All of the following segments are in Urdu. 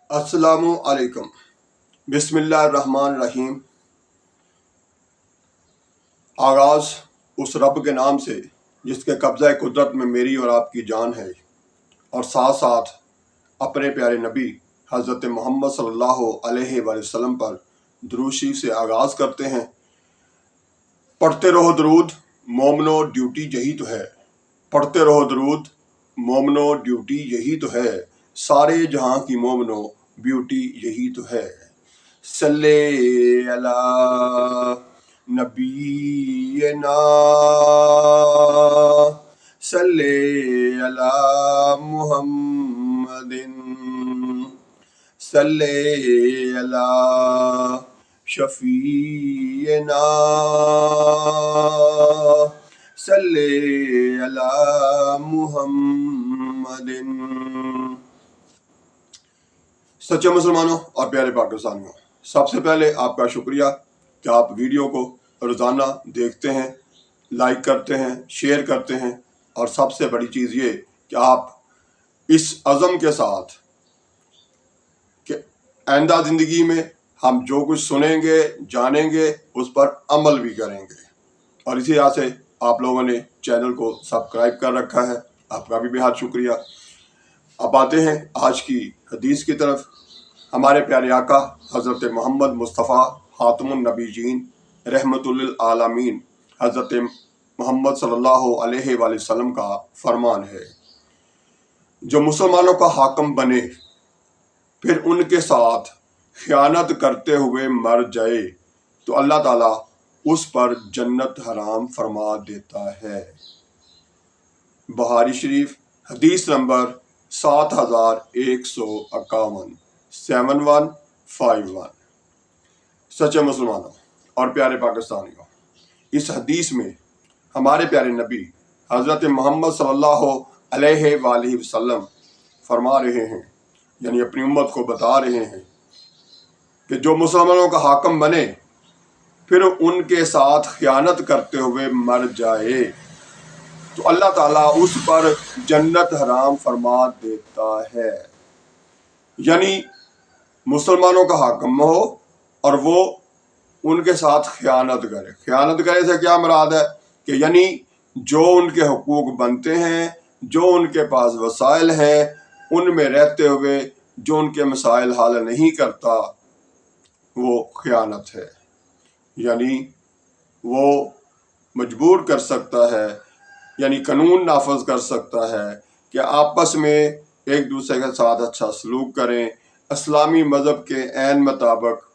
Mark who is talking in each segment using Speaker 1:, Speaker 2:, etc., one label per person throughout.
Speaker 1: السلام علیکم۔ بسم اللہ الرحمن الرحیم۔ آغاز اس رب کے نام سے جس کے قبضہ قدرت میں میری اور آپ کی جان ہے، اور ساتھ ساتھ اپنے پیارے نبی حضرت محمد صلی اللہ علیہ وآلہ وسلم پر درود شریف سے آغاز کرتے ہیں۔ پڑھتے رہو درود مومنو، ڈیوٹی یہی تو ہے۔ پڑھتے رہو درود مومنو، ڈیوٹی یہی تو ہے۔ سارے جہاں کی مومنو، بیوٹی یہی تو ہے۔ صلی علی نبینا، صلی علی محمد، صلی علی شفیعنا، صلی علی محمد۔ سچے مسلمانوں اور پیارے پاکستانیوں، سب سے پہلے آپ کا شکریہ کہ آپ ویڈیو کو روزانہ دیکھتے ہیں، لائک کرتے ہیں، شیئر کرتے ہیں، اور سب سے بڑی چیز یہ کہ آپ اس عزم کے ساتھ کہ آئندہ زندگی میں ہم جو کچھ سنیں گے، جانیں گے، اس پر عمل بھی کریں گے، اور اسی طرح سے آپ لوگوں نے چینل کو سبسکرائب کر رکھا ہے، آپ کا بھی بہت شکریہ۔ اب آتے ہیں آج کی حدیث کی طرف۔ ہمارے پیارے آقا حضرت محمد مصطفیٰ خاتم النبیین رحمت للعالمین حضرت محمد صلی اللہ علیہ وآلہ وسلم کا فرمان ہے، جو مسلمانوں کا حاکم بنے پھر ان کے ساتھ خیانت کرتے ہوئے مر جائے تو اللہ تعالیٰ اس پر جنت حرام فرما دیتا ہے۔ بخاری شریف حدیث نمبر 7151، 7151۔ سچے مسلمانوں اور پیارے پاکستانیوں، اس حدیث میں ہمارے پیارے نبی حضرت محمد صلی اللہ علیہ وآلہ وسلم فرما رہے ہیں، یعنی اپنی امت کو بتا رہے ہیں کہ جو مسلمانوں کا حاکم بنے پھر ان کے ساتھ خیانت کرتے ہوئے مر جائے تو اللہ تعالیٰ اس پر جنت حرام فرما دیتا ہے۔ یعنی مسلمانوں کا حاکم ہو اور وہ ان کے ساتھ خیانت کرے۔ خیانت کرے سے کیا مراد ہے کہ یعنی جو ان کے حقوق بنتے ہیں، جو ان کے پاس وسائل ہیں، ان میں رہتے ہوئے جو ان کے مسائل حل نہیں کرتا، وہ خیانت ہے۔ یعنی وہ مجبور کر سکتا ہے، یعنی قانون نافذ کر سکتا ہے کہ آپس میں ایک دوسرے کے ساتھ اچھا سلوک کریں، اسلامی مذہب کے عین مطابق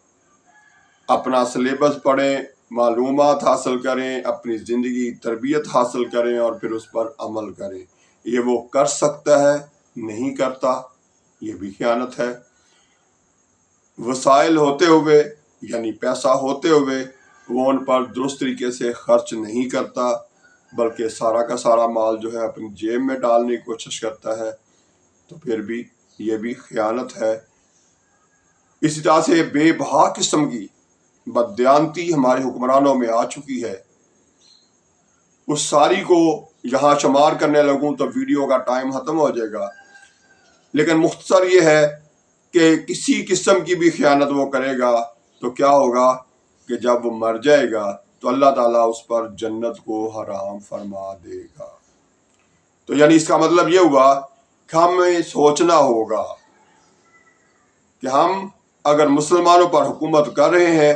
Speaker 1: اپنا سلیبس پڑھیں، معلومات حاصل کریں، اپنی زندگی تربیت حاصل کریں اور پھر اس پر عمل کریں۔ یہ وہ کر سکتا ہے، نہیں کرتا، یہ بھی خیانت ہے۔ وسائل ہوتے ہوئے یعنی پیسہ ہوتے ہوئے وہ ان پر درست طریقے سے خرچ نہیں کرتا، بلکہ سارا کا سارا مال جو ہے اپنی جیب میں ڈالنے کی کوشش کرتا ہے، تو پھر بھی یہ بھی خیانت ہے۔ اسی طرح سے بے بہا قسم کی بددیانتی ہمارے حکمرانوں میں آ چکی ہے۔ اس ساری کو یہاں شمار کرنے لگوں تو ویڈیو کا ٹائم ختم ہو جائے گا، لیکن مختصر یہ ہے کہ کسی قسم کی بھی خیانت وہ کرے گا تو کیا ہوگا کہ جب وہ مر جائے گا تو اللہ تعالیٰ اس پر جنت کو حرام فرما دے گا۔ تو یعنی اس کا مطلب یہ ہوا کہ ہمیں سوچنا ہوگا کہ ہم اگر مسلمانوں پر حکومت کر رہے ہیں،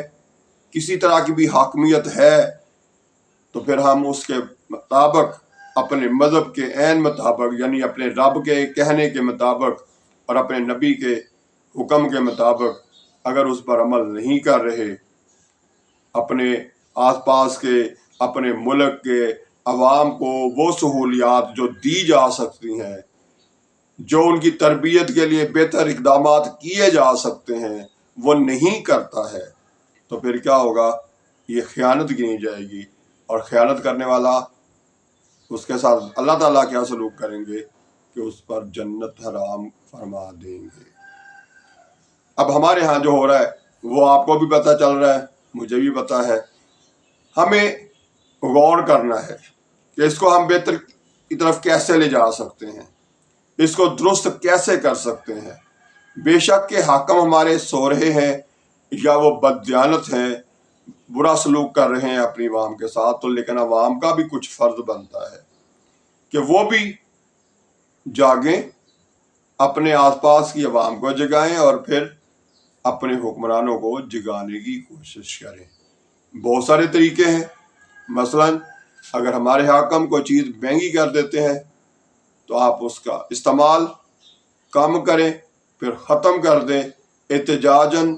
Speaker 1: کسی طرح کی بھی حاکمیت ہے، تو پھر ہم اس کے مطابق اپنے مذہب کے عین مطابق، یعنی اپنے رب کے کہنے کے مطابق اور اپنے نبی کے حکم کے مطابق اگر اس پر عمل نہیں کر رہے، اپنے آس پاس کے، اپنے ملک کے عوام کو وہ سہولیات جو دی جا سکتی ہیں، جو ان کی تربیت کے لیے بہتر اقدامات کیے جا سکتے ہیں، وہ نہیں کرتا ہے، تو پھر کیا ہوگا؟ یہ خیانت گنی جائے گی، اور خیانت کرنے والا اس کے ساتھ اللہ تعالیٰ کیا سلوک کریں گے کہ اس پر جنت حرام فرما دیں گے۔ اب ہمارے ہاں جو ہو رہا ہے وہ آپ کو بھی پتہ چل رہا ہے، مجھے بھی پتہ ہے۔ ہمیں غور کرنا ہے کہ اس کو ہم بہتر کی طرف کیسے لے جا سکتے ہیں، اس کو درست کیسے کر سکتے ہیں۔ بے شک کہ حاکم ہمارے سو رہے ہیں یا وہ بددیانت ہیں، برا سلوک کر رہے ہیں اپنی عوام کے ساتھ، تو لیکن عوام کا بھی کچھ فرض بنتا ہے کہ وہ بھی جاگیں، اپنے آس پاس کی عوام کو جگائیں اور پھر اپنے حکمرانوں کو جگانے کی کوشش کریں۔ بہت سارے طریقے ہیں، مثلا اگر ہمارے حاکم کوئی چیز مہنگی کر دیتے ہیں تو آپ اس کا استعمال کم کریں، پھر ختم کر دیں، احتجاجاً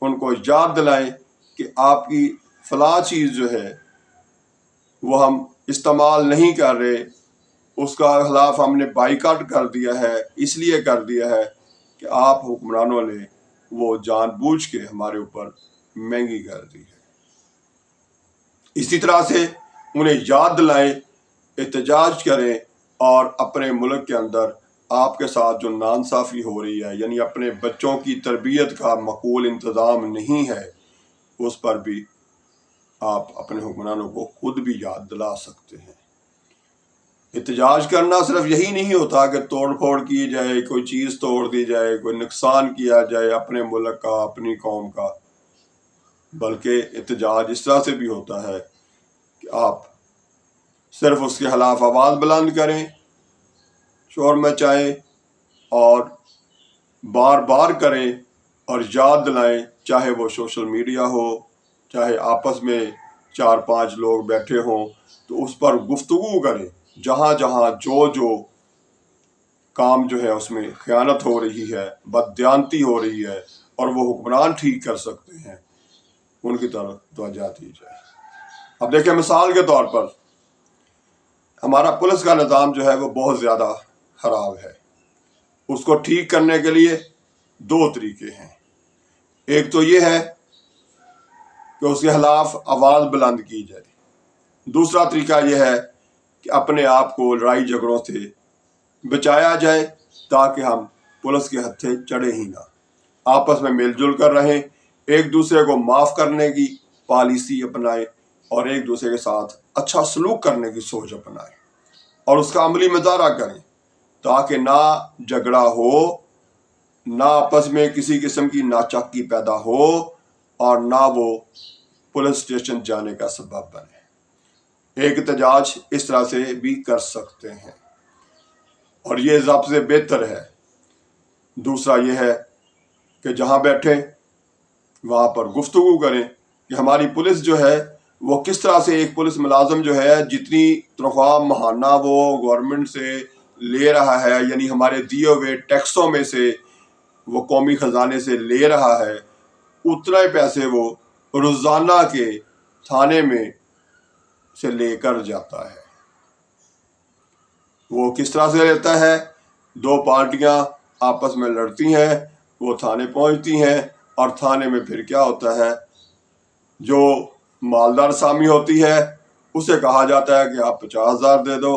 Speaker 1: ان کو یاد دلائیں کہ آپ کی فلاں چیز جو ہے وہ ہم استعمال نہیں کر رہے، اس کا خلاف ہم نے بائیکاٹ کر دیا ہے، اس لیے کر دیا ہے کہ آپ حکمرانوں نے وہ جان بوجھ کے ہمارے اوپر مہنگی کر دی ہے۔ اسی طرح سے انہیں یاد دلائیں، احتجاج کریں، اور اپنے ملک کے اندر آپ کے ساتھ جو ناانصافی ہو رہی ہے، یعنی اپنے بچوں کی تربیت کا معقول انتظام نہیں ہے، اس پر بھی آپ اپنے حکمرانوں کو خود بھی یاد دلا سکتے ہیں۔ احتجاج کرنا صرف یہی نہیں ہوتا کہ توڑ پھوڑ کی جائے، کوئی چیز توڑ دی جائے، کوئی نقصان کیا جائے اپنے ملک کا، اپنی قوم کا، بلکہ احتجاج اس طرح سے بھی ہوتا ہے کہ آپ صرف اس کے خلاف آواز بلند کریں، شور مچائیں اور بار بار کریں اور یاد دلائیں، چاہے وہ سوشل میڈیا ہو، چاہے آپس میں 4-5 لوگ بیٹھے ہوں تو اس پر گفتگو کریں، جہاں جہاں جو کام جو ہے اس میں خیانت ہو رہی ہے، بددیانتی ہو رہی ہے اور وہ حکمران ٹھیک کر سکتے ہیں، ان کی طرف توجہ دی جائے۔ اب دیکھیں، مثال کے طور پر ہمارا پولیس کا نظام جو ہے وہ بہت زیادہ خراب ہے۔ اس کو ٹھیک کرنے کے لیے 2 طریقے ہیں۔ ایک تو یہ ہے کہ اس کے خلاف آواز بلند کی جائے، دوسرا طریقہ یہ ہے کہ اپنے آپ کو لڑائی جھگڑوں سے بچایا جائے تاکہ ہم پولیس کے ہتھے چڑھے ہی نہ، آپس میں مل جل کر رہیں، ایک دوسرے کو معاف کرنے کی پالیسی اپنائیں اور ایک دوسرے کے ساتھ اچھا سلوک کرنے کی سوچ اپنائیں اور اس کا عملی مظاہرہ کریں، تاکہ نہ جھگڑا ہو، نہ آپس میں کسی قسم کی ناچاکی پیدا ہو اور نہ وہ پولیس اسٹیشن جانے کا سبب بنے۔ ایک احتجاج اس طرح سے بھی کر سکتے ہیں اور یہ سب سے بہتر ہے۔ دوسرا یہ ہے کہ جہاں بیٹھیں وہاں پر گفتگو کریں کہ ہماری پولیس جو ہے وہ کس طرح سے، ایک پولیس ملازم جو ہے جتنی تنخواہ ماہانہ وہ گورنمنٹ سے لے رہا ہے، یعنی ہمارے دیے ہوئے ٹیکسوں میں سے وہ قومی خزانے سے لے رہا ہے، اتنا ہی پیسے وہ روزانہ کے تھانے میں سے لے کر جاتا ہے۔ وہ کس طرح سے لیتا ہے؟ 2 پارٹیاں آپس میں لڑتی ہیں، وہ تھانے پہنچتی ہیں اور تھانے میں پھر کیا ہوتا ہے، جو مالدار سامی ہوتی ہے اسے کہا جاتا ہے کہ آپ 50,000 دے دو،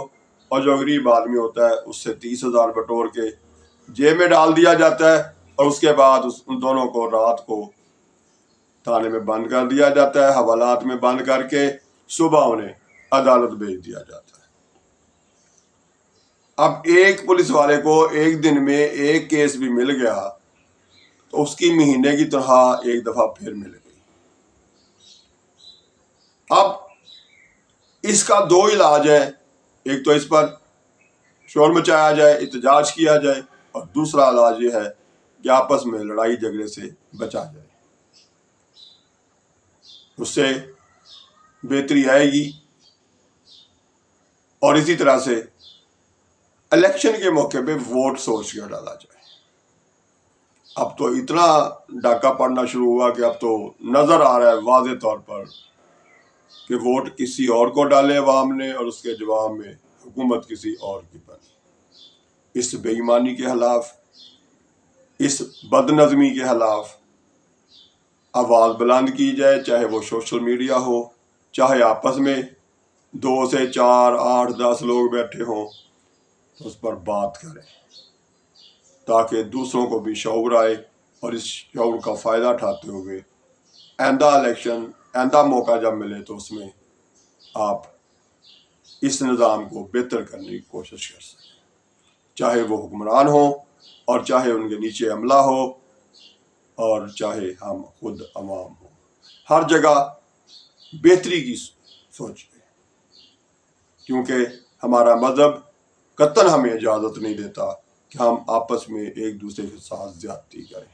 Speaker 1: اور جو غریب آدمی ہوتا ہے اس سے 30,000 بٹور کے جیب میں ڈال دیا جاتا ہے، اور اس کے بعد ان دونوں کو رات کو تھانے میں بند کر دیا جاتا ہے، حوالات میں بند کر کے صبح انہیں عدالت بھیج دیا جاتا ہے۔ اب ایک پولیس والے کو ایک دن میں ایک کیس بھی مل گیا تو اس کی مہینے کی تنخواہ ایک دفعہ پھر مل گئی۔ اب اس کا 2 علاج ہے، ایک تو اس پر شور مچایا جائے، احتجاج کیا جائے، اور دوسرا علاج یہ ہے کہ آپس میں لڑائی جھگڑے سے بچا جائے، اس سے بہتری آئے گی۔ اور اسی طرح سے الیکشن کے موقع پہ ووٹ سوچ کر ڈالا جائے۔ اب تو اتنا ڈاکہ پڑنا شروع ہوا کہ اب تو نظر آ رہا ہے واضح طور پر کہ ووٹ کسی اور کو ڈالے عوام نے اور اس کے جواب میں حکومت کسی اور کی بنی۔ اس بے ایمانی کے خلاف، اس بد نظمی کے خلاف آواز بلند کی جائے، چاہے وہ سوشل میڈیا ہو، چاہے آپس میں 2 سے 4 8 10 لوگ بیٹھے ہوں، اس پر بات کریں تاکہ دوسروں کو بھی شعور آئے اور اس شعور کا فائدہ اٹھاتے ہوئے آئندہ موقع جب ملے تو اس میں آپ اس نظام کو بہتر کرنے کی کوشش کر سکیں، چاہے وہ حکمران ہوں اور چاہے ان کے نیچے عملہ ہو اور چاہے ہم خود عوام ہوں، ہر جگہ بہتری کی سوچیں، کیونکہ ہمارا مذہب قطعاً ہمیں اجازت نہیں دیتا کہ ہم آپس میں ایک دوسرے کے ساتھ زیادتی کریں،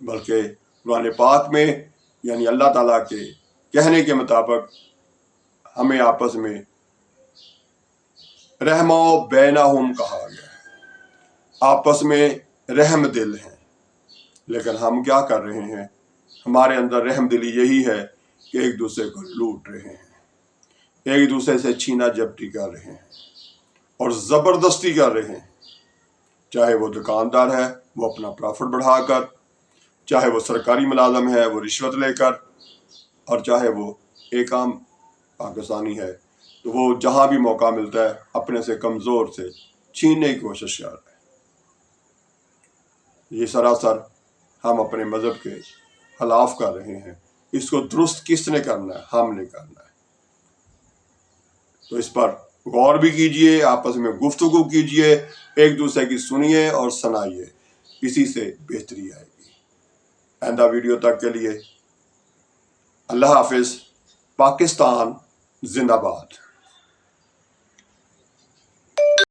Speaker 1: بلکہ قرآن پاک میں یعنی اللہ تعالیٰ کے کہنے کے مطابق ہمیں آپس میں رحماء بینہم کہا گیا ہے، آپس میں رحم دل ہیں۔ لیکن ہم کیا کر رہے ہیں؟ ہمارے اندر رحم دلی یہی ہے کہ ایک دوسرے کو لوٹ رہے ہیں، ایک دوسرے سے چھینا جھپٹی کر رہے ہیں اور زبردستی کر رہے ہیں، چاہے وہ دکاندار ہے وہ اپنا پروفٹ بڑھا کر، چاہے وہ سرکاری ملازم ہے وہ رشوت لے کر، اور چاہے وہ ایک عام پاکستانی ہے تو وہ جہاں بھی موقع ملتا ہے اپنے سے کمزور سے چھیننے کی کوشش کر رہے ہیں۔ یہ سراسر ہم اپنے مذہب کے خلاف کر رہے ہیں۔ اس کو درست کس نے کرنا ہے؟ ہم نے کرنا ہے۔ تو اس پر غور بھی کیجئے، آپس میں گفتگو کیجئے، ایک دوسرے کی سنیے اور سنائیے، اسی سے بہتری آئے گی۔ آئندہ ویڈیو تک کے لیے اللہ حافظ۔ پاکستان زندہ باد۔